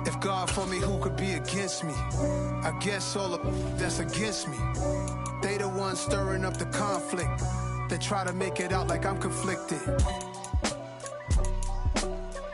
If God for me, who could be against me? I guess all of that's against me. They the ones stirring up the conflict. They try to make it out like I'm conflicted.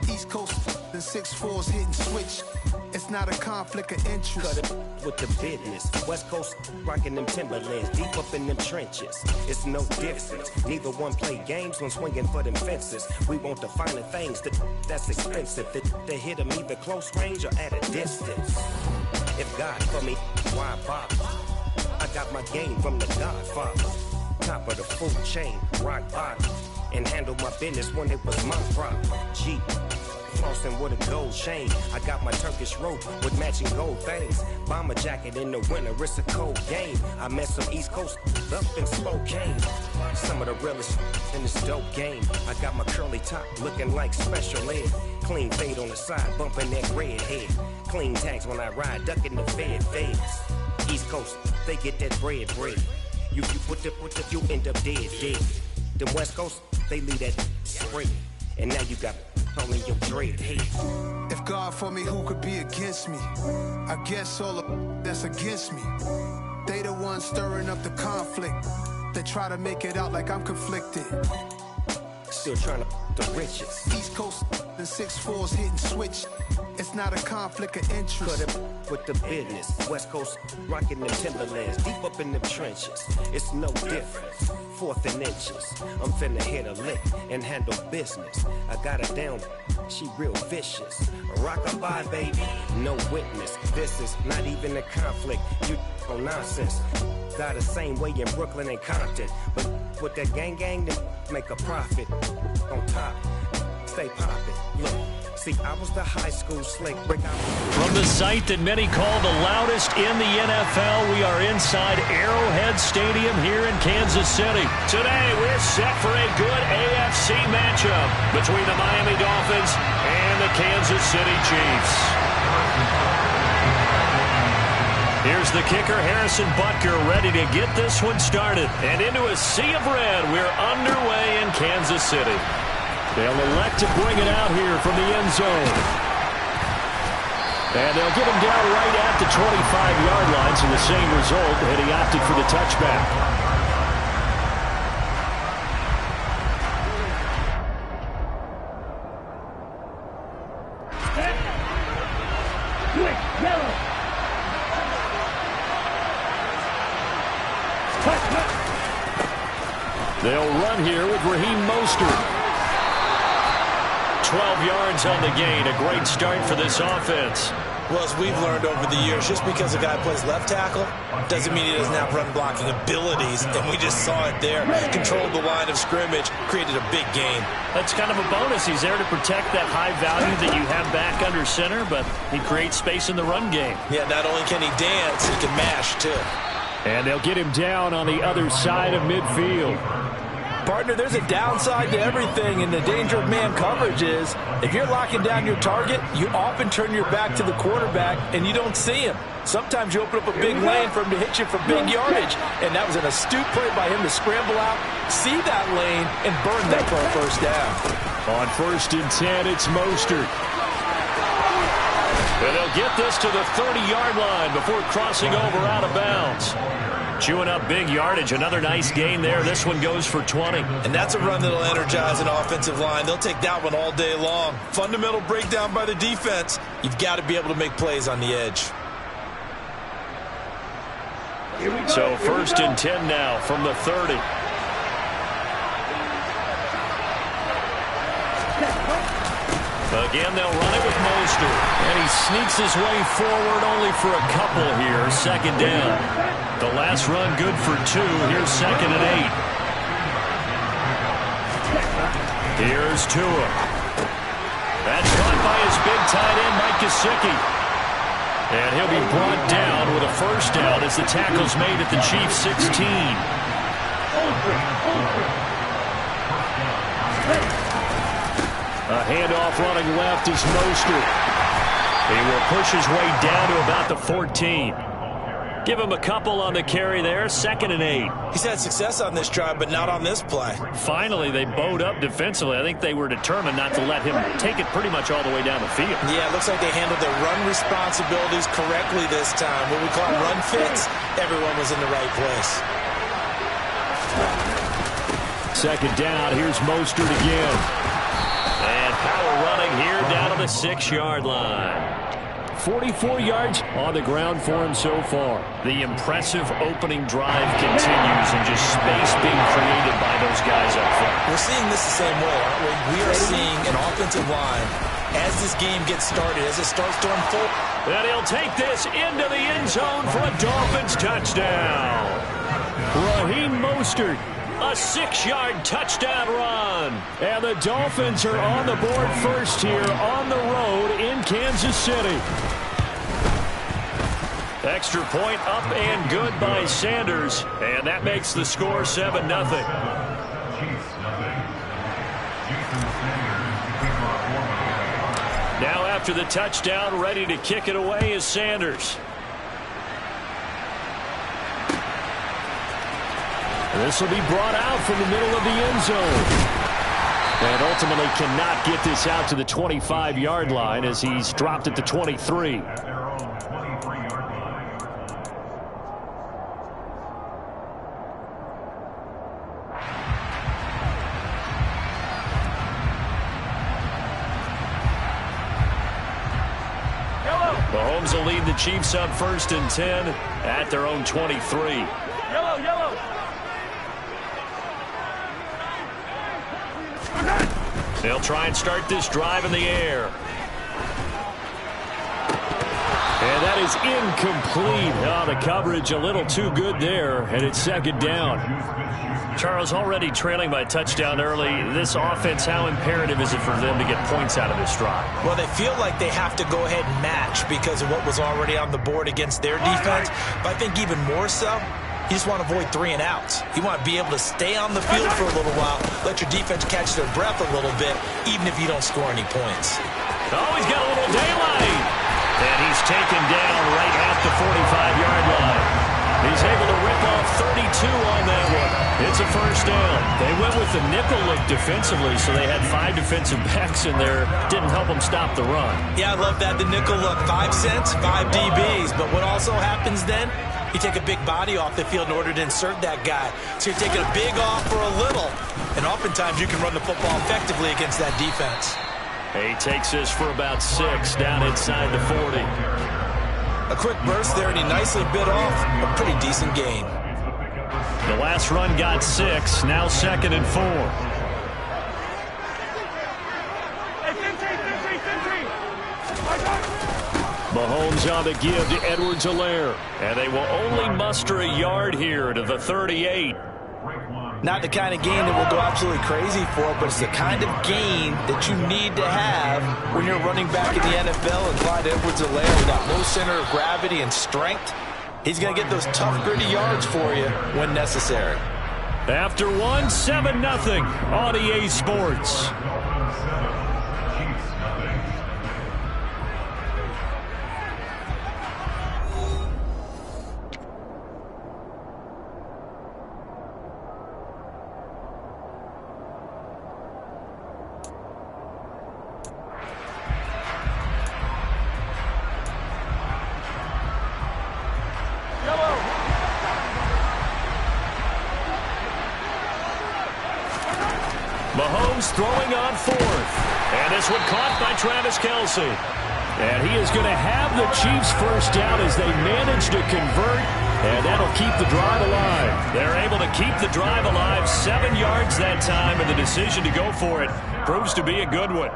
East Coast and 6'4's hitting switch. It's not a conflict of interest. Cut it with the business. West Coast rocking them Timberlands, deep up in them trenches. It's no difference. Neither one play games when swinging for them fences. We want the finer things that's expensive. That hit them either close range or at a distance. If God for me, why bother? I got my game from the Godfather. Top of the food chain, rock bottom. And handle my business when it was my problem. G. Flossing with a gold chain. I got my Turkish rope with matching gold things. Bomber jacket in the winter, it's a cold game. I met some East Coast up in Spokane. Some of the realest in this dope game. I got my curly top looking like special ed. Clean fade on the side, bumping that red head. Clean tags when I ride, ducking the feds. East Coast, they get that bread. You you end up dead. The West Coast, they leave that spread. And now you got only your dread head. If God for me, who could be against me? I guess all of that's against me. They the ones stirring up the conflict. They try to make it out like I'm conflicted. Still trying to the riches. East Coast and 6'4's hitting switch. It's not a conflict of interest. Cut it with the business. West Coast rocking them Timberlands, deep up in them trenches. It's no difference. 4th and inches. I'm finna hit a lick and handle business. I got her down, she real vicious. Rock-a-bye, baby, no witness. This is not even a conflict. You on nonsense. Got the same way in Brooklyn and Compton. But with that gang, then make a profit. On top, stay poppin'. Look. See, I was the high school slick. From the site that many call the loudest in the NFL, we are inside Arrowhead Stadium here in Kansas City. Today, we're set for a good AFC matchup between the Miami Dolphins and the Kansas City Chiefs. Here's the kicker, Harrison Butker, ready to get this one started. And into a sea of red, we're underway in Kansas City. They'll elect to bring it out here from the end zone. And they'll get him down right at the 25-yard line, so the same result, and he opted for the touchback. They'll run here with Raheem Mostert. 12 yards on the gain. A great start for this offense. Well, as we've learned over the years, just because a guy plays left tackle doesn't mean he doesn't have run blocking abilities. And we just saw it there. Controlled the line of scrimmage, created a big gain. That's kind of a bonus. He's there to protect that high value that you have back under center, but he creates space in the run game. Yeah, not only can he dance, he can mash, too. And they'll get him down on the other side of midfield. Partner, there's a downside to everything, and the danger of man coverage is if you're locking down your target, you often turn your back to the quarterback and you don't see him. Sometimes you open up a big lane for him to hit you for big yardage, and that was an astute play by him to scramble out, see that lane, and burn that for a first down. On 1st and 10, it's Mostert. And they'll get this to the 30-yard line before crossing over out of bounds. Chewing up big yardage. Another nice gain there. This one goes for 20. And that's a run that'll energize an offensive line. They'll take that one all day long. Fundamental breakdown by the defense. You've got to be able to make plays on the edge. So 1st and 10 now from the 30. Again, they'll run it with Mostert. And he sneaks his way forward only for a couple here. 2nd down. The last run good for 2. Here's 2nd and 8. Here's Tua. That's caught by his big tight end, Mike Gesicki. And he'll be brought down with a first down as the tackle's made at the Chiefs' 16. A handoff running left is Mostert. He will push his way down to about the 14. Give him a couple on the carry there, 2nd and 8. He's had success on this drive, but not on this play. Finally, they bowed up defensively. I think they were determined not to let him take it pretty much all the way down the field. Yeah, it looks like they handled their run responsibilities correctly this time. What we call run fits, everyone was in the right place. 2nd down, here's Mostert again. And power running here down to the 6-yard line. 44 yards on the ground for him so far. The impressive opening drive continues and just space being created by those guys up front. We're seeing this the same way, aren't we? We are seeing an offensive line as this game gets started, as it starts to unfold. And he'll take this into the end zone for a Dolphins touchdown. Raheem Mostert, a 6-yard touchdown run. And the Dolphins are on the board first here on the road in Kansas City. Extra point up and good by Sanders. And that makes the score 7-0. Now after the touchdown, ready to kick it away is Sanders. This will be brought out from the middle of the end zone. And ultimately cannot get this out to the 25-yard line as he's dropped at the 23. Mahomes will lead the Chiefs up 1st and 10 at their own 23. Yellow. They'll try and start this drive in the air. And that is incomplete. Oh, the coverage a little too good there, and it's 2nd down. Charles, already trailing by a touchdown early. This offense, how imperative is it for them to get points out of this drive? Well, they feel like they have to go ahead and match because of what was already on the board against their defense. But I think even more so, you just want to avoid 3 and outs. You want to be able to stay on the field for a little while, let your defense catch their breath a little bit, even if you don't score any points. Oh, he's got a little daylight. And he's taken down right at the 45-yard line. He's able to rip off 32 on that one. It's a 1st down. They went with the nickel look defensively, so they had 5 defensive backs in there. Didn't help them stop the run. Yeah, I love that, the nickel look. 5 cents, 5 DBs. But what also happens then, you take a big body off the field in order to insert that guy. So you're taking a big off for a little. And oftentimes you can run the football effectively against that defense. He takes this for about 6 down inside the 40. A quick burst there, and he nicely bit off a pretty decent gain. The last run got 6, now 2nd and 4. Mahomes on the give to Edwards-Helaire. And they will only muster a yard here to the 38. Not the kind of gain that we'll go absolutely crazy for, but it's the kind of gain that you need to have when you're running back in the NFL. And Clyde Edwards-Helaire with that low center of gravity and strength, he's going to get those tough, gritty yards for you when necessary. After 7-0 on EA Sports. Mahomes throwing on 4th. And this one caught by Travis Kelce. And he is going to have the Chiefs 1st down as they manage to convert. And that'll keep the drive alive. They're able to keep the drive alive. 7 yards that time, and the decision to go for it proves to be a good one.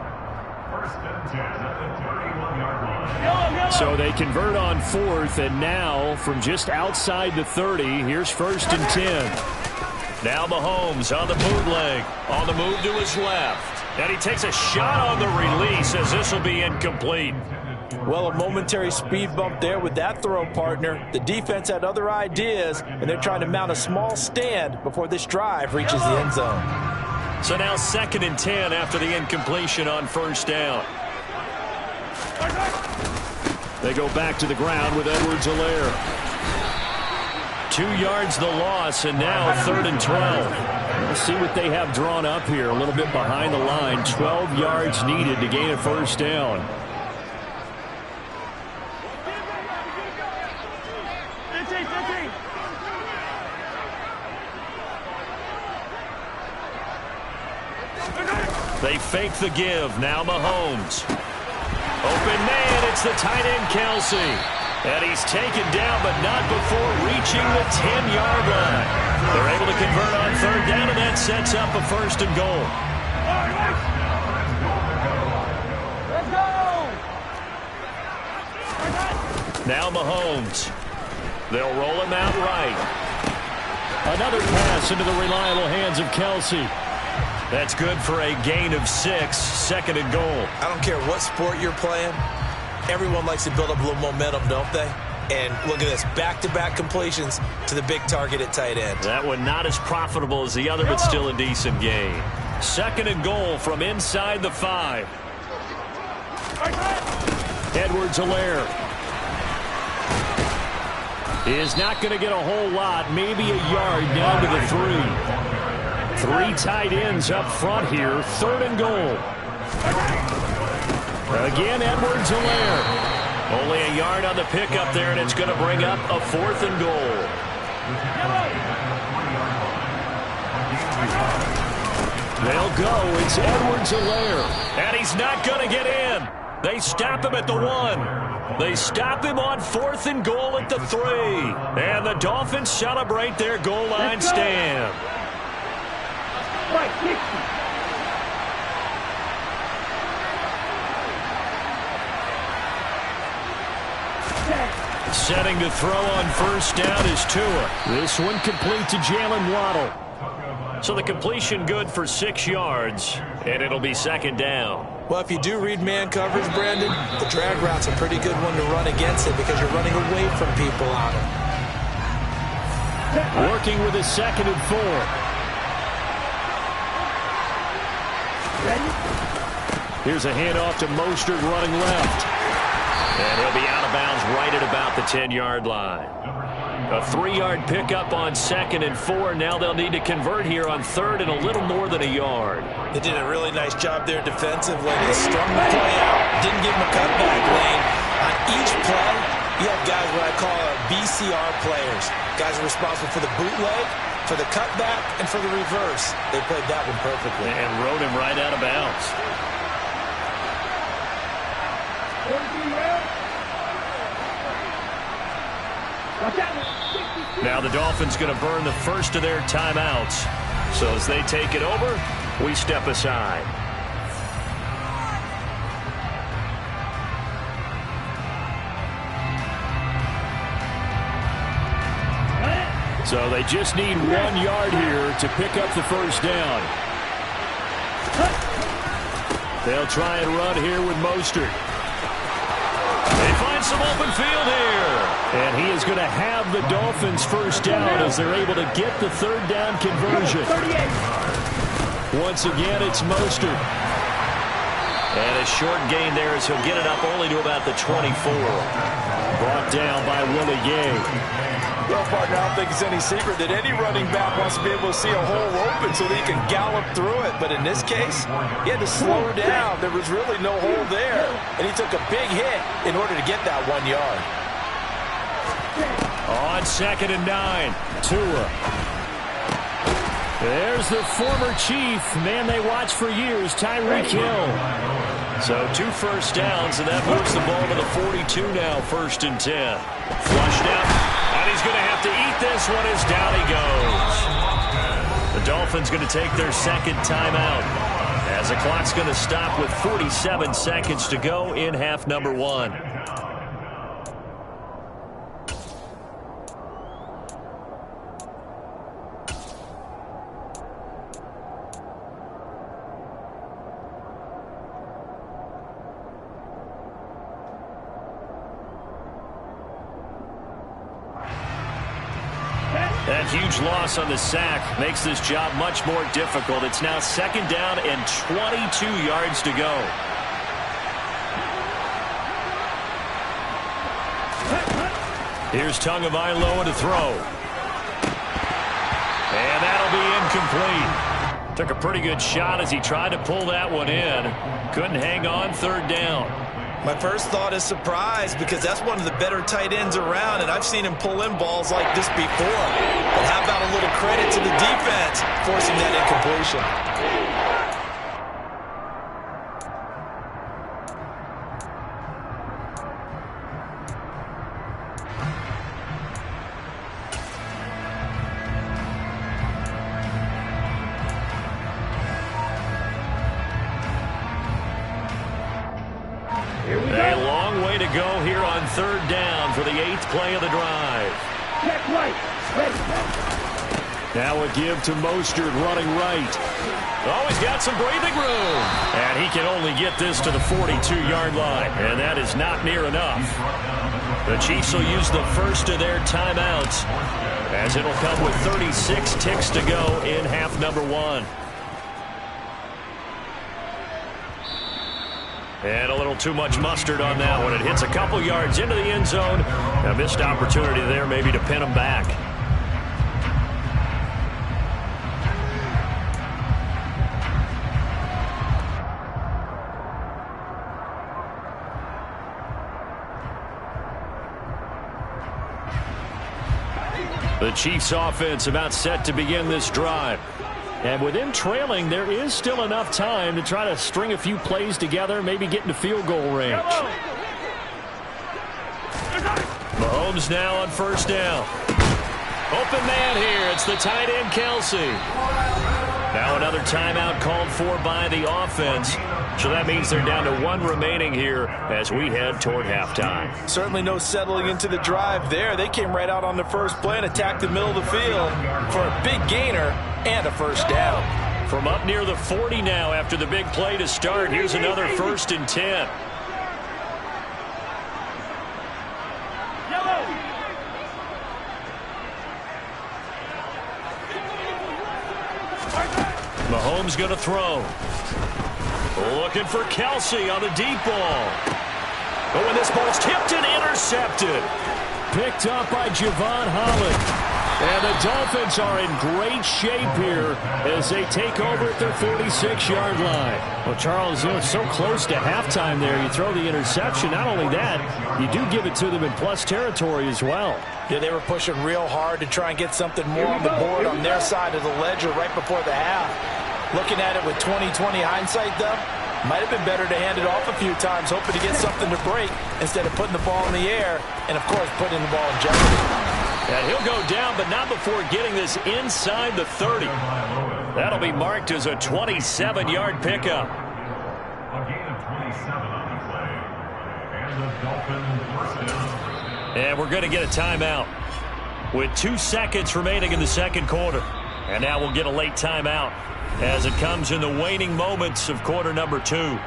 So they convert on 4th, and now from just outside the 30, here's 1st and 10. Now Mahomes on the bootleg, on the move to his left. And he takes a shot on the release as this will be incomplete. Well, a momentary speed bump there with that throw, partner. The defense had other ideas, and they're trying to mount a small stand before this drive reaches the end zone. So now 2nd and 10 after the incompletion on 1st down. They go back to the ground with Edwards-Helaire. 2 yards the loss, and now 3rd and 12. Let's see what they have drawn up here. A little bit behind the line. 12 yards needed to gain a first down. They fake the give. Now Mahomes. Open man. It's the tight end, Kelce. And he's taken down, but not before reaching the 10-yard line. They're able to convert on 3rd down, and that sets up a 1st and goal. Let's go! Now Mahomes. They'll roll him out right. Another pass into the reliable hands of Kelce. That's good for a gain of 6, 2nd and goal. I don't care what sport you're playing. Everyone likes to build up a little momentum, don't they? And look at this, back-to-back completions to the big target at tight end. That one not as profitable as the other, but still a decent gain. 2nd and goal from inside the 5. Edwards-Helaire is not going to get a whole lot, maybe a yard down to the 3. 3 tight ends up front here. 3rd and goal. Again, Edwards-Helaire. Only a yard on the pickup there, and it's going to bring up a 4th and goal. They'll go. It's Edwards-Helaire. And he's not going to get in. They stop him at the 1. They stop him on 4th and goal at the 3. And the Dolphins celebrate their goal line stand. Setting to throw on 1st down is Tua. This one complete to Jalen Waddle. So the completion good for 6 yards, and it'll be 2nd down. Well, if you do read man coverage, Brandon, the drag route's a pretty good one to run against it because you're running away from people on it. Working with a 2nd and 4. Here's a handoff to Mostert running left. And he'll be out of bounds right at about the 10-yard line. A 3-yard pickup on 2nd and 4. Now they'll need to convert here on 3rd and a little more than a yard. They did a really nice job there defensively. They strung the play out. Didn't give him a cutback lane. On each play, you have guys what I call BCR players. Guys are responsible for the bootleg, for the cutback, and for the reverse. They played that one perfectly. And rode him right out of bounds. Now the Dolphins going to burn the first of their timeouts. So as they take it over, we step aside. So they just need 1 yard here to pick up the first down. They'll try and run here with Mostert. They find some open field here. And he is going to have the Dolphins first down as they're able to get the 3rd down conversion. Once again, it's Mostert. And a short gain there as he'll get it up only to about the 24. Brought down by Willie Gay. Well, partner, I don't think it's any secret that any running back wants to be able to see a hole open so that he can gallop through it. But in this case, he had to slow down. There was really no hole there. And he took a big hit in order to get that 1 yard. On 2nd and 9, Tua. There's the former Chief, man they watched for years, Tyreek Hill. So 2 first downs, and that moves the ball to the 42 now, 1st and 10. Flushed out, and he's going to have to eat this one as down he goes. The Dolphins going to take their 2nd timeout as the clock's going to stop with 47 seconds to go in half number 1. That huge loss on the sack makes this job much more difficult. It's now 2nd down and 22 yards to go. Here's Tagovailoa to throw. And that'll be incomplete. Took a pretty good shot as he tried to pull that one in. Couldn't hang on third down. My first thought is surprise, because that's one of the better tight ends around, and I've seen him pull in balls like this before. But how about a little credit to the defense forcing that incompletion? A long way to go here on third down for the 8th play of the drive. Check right. Ready. Now a give to Mostert running right. Oh, he's got some breathing room. And he can only get this to the 42-yard line. And that is not near enough. The Chiefs will use the first of their timeouts, as it'll come with 36 ticks to go in half number 1. And a little too much mustard on that one. It hits a couple yards into the end zone. A missed opportunity there maybe to pin him back. The Chiefs offense about set to begin this drive. And with him trailing, there is still enough time to try to string a few plays together, maybe get into field goal range. Mahomes now on first down. Open man here. It's the tight end, Kelsey. Now another timeout called for by the offense. So that means they're down to 1 remaining here as we head toward halftime. Certainly no settling into the drive there. They came right out on the first play and attacked the middle of the field for a big gainer and a first down. From up near the 40 now after the big play to start. Here's another 1st and 10. Mahomes going to throw. Looking for Kelsey on the deep ball. Oh, and this ball's tipped and intercepted. Picked up by Javon Holland. And the Dolphins are in great shape here as they take over at their 46-yard line. Well, Charles, you know, so close to halftime there. You throw the interception. Not only that, you do give it to them in plus territory as well. Yeah, they were pushing real hard to try and get something more on the board on their side of the ledger right before the half. Looking at it with 20/20 hindsight, though, might have been better to hand it off a few times, hoping to get something to break instead of putting the ball in the air and, of course, putting the ball in jeopardy. And he'll go down, but not before getting this inside the 30. That'll be marked as a 27-yard pickup. And we're going to get a timeout with 2 seconds remaining in the second quarter. And now we'll get a late timeout as it comes in the waning moments of quarter number 2.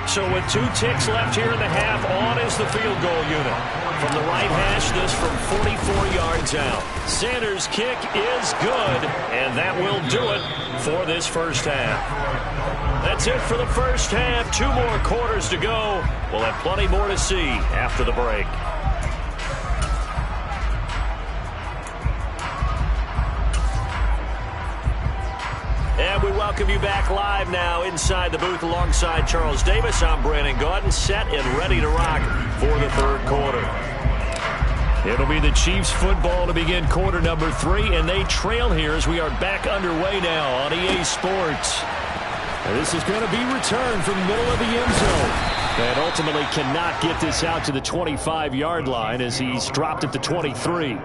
So with 2 ticks left here in the half, on is the field goal unit. From the right hash, this from 44 yards out. Sanders' kick is good, and that will do it for this first half. That's it for the first half. 2 more quarters to go. We'll have plenty more to see after the break. And we welcome you back live now inside the booth alongside Charles Davis. I'm Brandon Gaudin, set and ready to rock for the third quarter. It'll be the Chiefs football to begin quarter number 3, and they trail here as we are back underway now on EA Sports. And this is going to be returned from the middle of the end zone. And ultimately cannot get this out to the 25-yard line as he's dropped at the 23.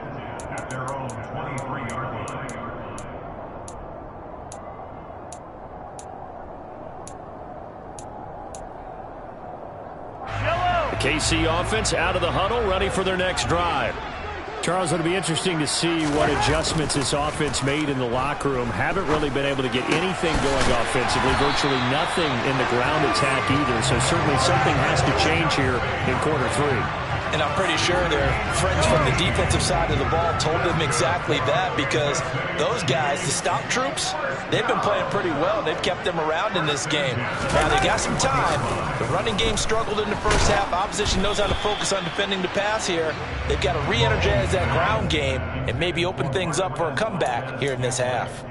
KC offense out of the huddle, ready for their next drive. Charles, it'll be interesting to see what adjustments this offense made in the locker room. Haven't really been able to get anything going offensively, virtually nothing in the ground attack either. So certainly something has to change here in quarter 3. And I'm pretty sure their friends from the defensive side of the ball told them exactly that, because those guys, the stop troops, they've been playing pretty well. They've kept them around in this game. Now, they got some time. The running game struggled in the first half. Opposition knows how to focus on defending the pass here. They've got to re-energize that ground game and maybe open things up for a comeback here in this half.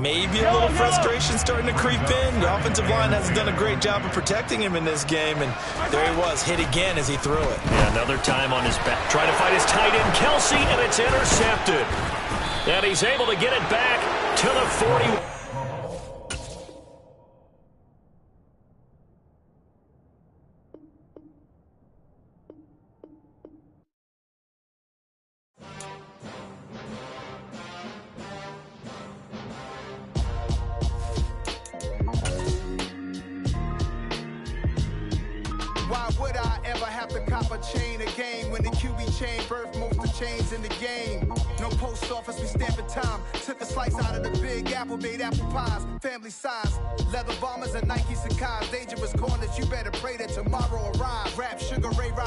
Maybe a little frustration starting to creep in. The offensive line hasn't done a great job of protecting him in this game, and there he was, hit again as he threw it. Yeah, another time on his back. Trying to find his tight end, Kelsey, and it's intercepted. And he's able to get it back to the 40. Why would I ever have to cop a chain again when the QB chain birthed most of chains in the game? No post office, we stamping time. Took a slice out of the big apple, made apple pies, family size. Leather bombers and Nike Sacai's, dangerous corners, you better pray that tomorrow arrives. Rap, Sugar Ray Rob.